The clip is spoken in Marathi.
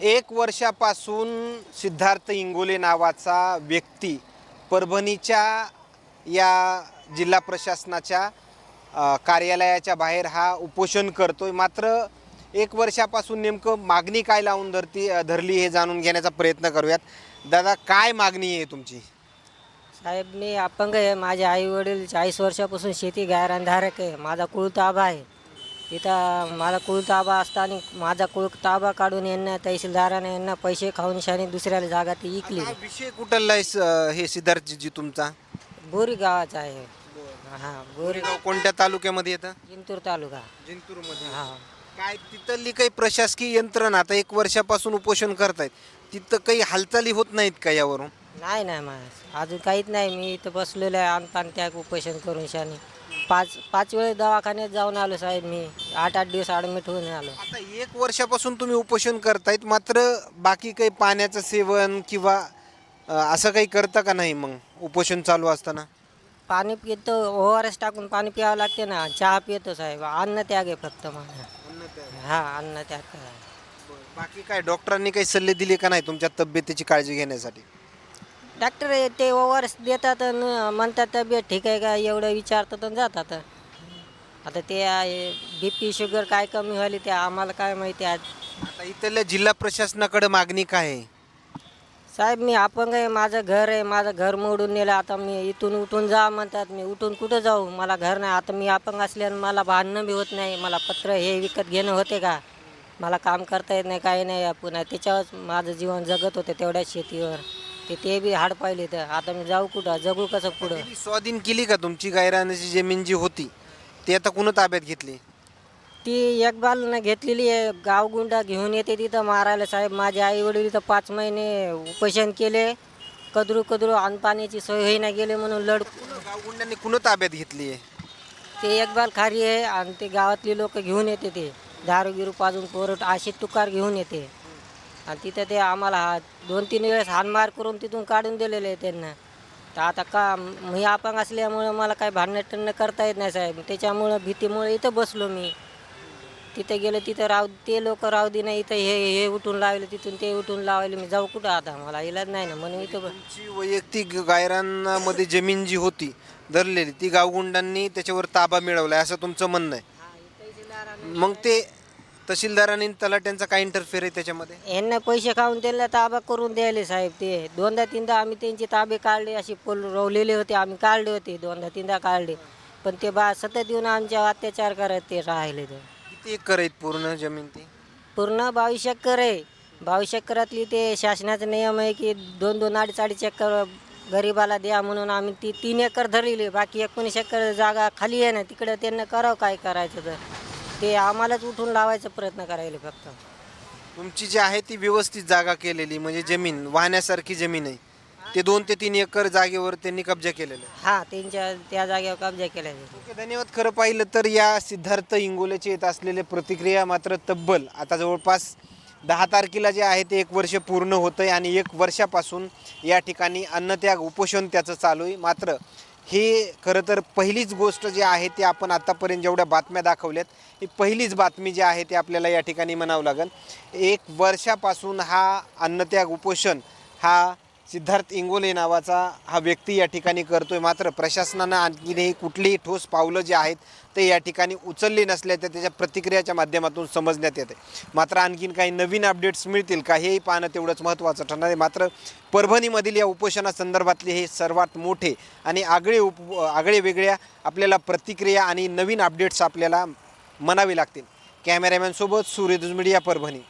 एक वर्षापासून सिद्धार्थ इंगोले नावाचा व्यक्ती परभणीच्या या जिल्हा प्रशासनाच्या कार्यालयाच्या बाहेर हा उपोषण करतोय। मात्र एक वर्षापासून नेमकं मागणी काय लावून धरली हे जाणून घेण्याचा प्रयत्न करूयात। दादा, काय मागणी आहे तुमची? साहेब, मी अपंग आहे. माझे आई वडील 40 वर्षापासून शेती गायरानधारक आहे. माझा कुळताबा आहे. तिथं माझा कुळताबा असताना माझा कुळताबा काढून यांना तहसीलदाराने यांना पैसे खाऊन शाने दुसऱ्याला जागा ती विकली. हा विषय कुठला हे सिद्धार्थजी तुमचा? बोरी गावाचा आहे. हां, बोरी गाव कोणत्या तालुक्यामध्ये येतं? जिंतूर तालुका. जिंतूरमध्ये। हां. काय तिथली काही प्रशासकीय यंत्रणा आता एक वर्षापासून उपोषण करतायत, तिथं काही हालचाली होत नाहीत का यावरून? नाही नाही मग अजून काहीच नाही. मी इथं बसलेलो आहे अनपान त्याग उपोषण करून शाने. पाच वेळेस दवाखान्यात जाऊन आलो साहेब. मी 8 दिवस ॲडमिट होऊन आलो. आता एक वर्षापासून तुम्ही उपोषण करतायत, मात्र बाकी काही पाण्याचं सेवन किंवा असं काही करता का नाही मग उपोषण चालू असताना? पाणी पितो, ORS टाकून पाणी प्यावं लागते ना. चहा पितो साहेब. अन्न त्याग आहे फक्त माझा. हां, अन्न त्याग करा. बाकी काय डॉक्टरांनी काही सल्ले दिले का नाही तुमच्या तब्येतीची काळजी घेण्यासाठी? डॉक्टर ते ORS देतात आणि म्हणतात तब्येत ठीक आहे का एवढं विचारतात आणि जातात. आता ते BP शुगर काय कमी व्हायली ते आम्हाला काय माहिती आहे. आता इथल्या जिल्हा प्रशासनाकडे मागणी काय आहे? साहेब, मी अपंग आहे. माझं घर आहे. माझं घर मोडून नेलं. आता मी इथून उठून जा म्हणतात. मी उठून कुठं जाऊ? मला घर नाही. आता मी अपंग असल्यानं मला भांडणं बी होत नाही. मला पत्र हे विकत घेणं होते का? मला काम करता येत नाही, काही नाही. पुन्हा त्याच्यावर माझं जीवन जगत होतं तेवढ्या शेतीवर. ते बी हाड पाहिले तर आता मी जाऊ कुठं? जगू कसं पुढं? ती स्वाधीन केली का तुमची गायरानाची जमीन जी होती ती आता कुणा ताब्यात घेतली? ती एक बालनं घेतलेली आहे. गावगुंडा घेऊन येते तिथं मारायला साहेब. माझे आई वडील इथं 5 महिने उपोषण केले. कदरू पाण्याची सोय होईना गेले म्हणून गावगुंड्यांनी कुणा ताब्यात घेतली आहे? ते एक बाल खारी आहे आणि ते गावातली लोक घेऊन येते. ते दारू गिरू पाजून पोरट अशी तुकार घेऊन येते आणि तिथं ते आम्हाला 2-3 वेळेस हाणमार करून तिथून काढून दिलेले आहे त्यांना. तर आता का मी अपंग असल्यामुळं मला काही भांडण करता येत नाही साहेब. त्याच्यामुळं भीतीमुळे इथं बसलो मी. तिथं गेलं तिथं ते लोक राहू दे नाही. इथं हे उठून लावले, तिथून ते उठून लावले. मी जाऊ कुठं आता? मला इलाज नाही ना म्हणून इथं तुमची वैयक्तिक गायरानामध्ये जमीन जी होती धरलेली ती गावगुंडांनी त्याच्यावर ताबा मिळवलाय असं तुमचं म्हणणं आहे? मग ते तहसीलदारांनी तलाट्यांचा काय इंटरफेअर आहे त्याच्यामध्ये? यांना पैसे खाऊन त्यांना ताबा करून द्यायले साहेब. ते 2दा-3दा आम्ही त्यांचे ताबे काढले. असे पोल रोवलेले होते, आम्ही काढले होते. 2दा-3दा काढले. पण ते सतत येऊन आमच्या अत्याचार करत ते राहिले. तर किती एकर आहेत पूर्ण जमीन ती? पूर्ण 22 एकर आहे. 22 एकरातली ते शासनाचा नियम आहे की 2-2, 2.5 एकर गरिबाला द्या म्हणून आम्ही ती 3 एकर धरलेली. बाकी 19 एकर जागा खाली आहे ना, तिकडं त्यांना करावं काय करायचं तर ते आम्हालाच उठून लावायचा प्रयत्न करायला फक्त. तुमची जी आहे ती व्यवस्थित जागा केलेली म्हणजे जमीन वाहण्यासारखी जमीन आहे, ते 2 ते 3 एकर जागेवर त्यांनी कब्जा केलेला आहे. हां, त्यांच्या त्या जागेवर कब्जा केला आहे. ओके, धन्यवाद. खरं पाहिलं तर या सिद्धार्थ इंगोलेचे येत असलेले प्रतिक्रिया मात्र तब्बल आता जवळपास 10 तारखेला जे आहे ते 1 वर्ष पूर्ण होतं आहे आणि 1 वर्षापासून या ठिकाणी अन्नत्याग उपोषण त्याचं चालू आहे. मात्र हे खरं तर पहिलीच गोष्ट जी आहे ती आपण आत्तापर्यंत जेवढ्या बातम्या दाखवल्यात ही पहिलीच बातमी जी आहे ती आपल्याला या ठिकाणी म्हणावं लागेल. 1 वर्षापासून हा अन्नत्याग उपोषण हा सिद्धार्थ इंगोले नावाचा हा व्यक्ती या ठिकाणी करतोय. मात्र प्रशासनानं आणखीनही कुठलीही ठोस पावलं जी आहेत ते या ठिकाणी उचलली नसल्याचं त्याच्या प्रतिक्रियाच्या माध्यमातून समजण्यात येते. मात्र आणखीन काही नवीन अपडेट्स मिळतील का हेही पाहणं तेवढंच महत्त्वाचं ठरणार आहे. मात्र परभणीमधील या उपोषणासंदर्भातले हे सर्वात मोठे आणि आगळे वेगळ्या आपल्याला प्रतिक्रिया आणि नवीन अपडेट्स आपल्याला म्हणावे लागतील. कॅमेरामॅनसोबत सूर्यदुज मीडिया, परभणी.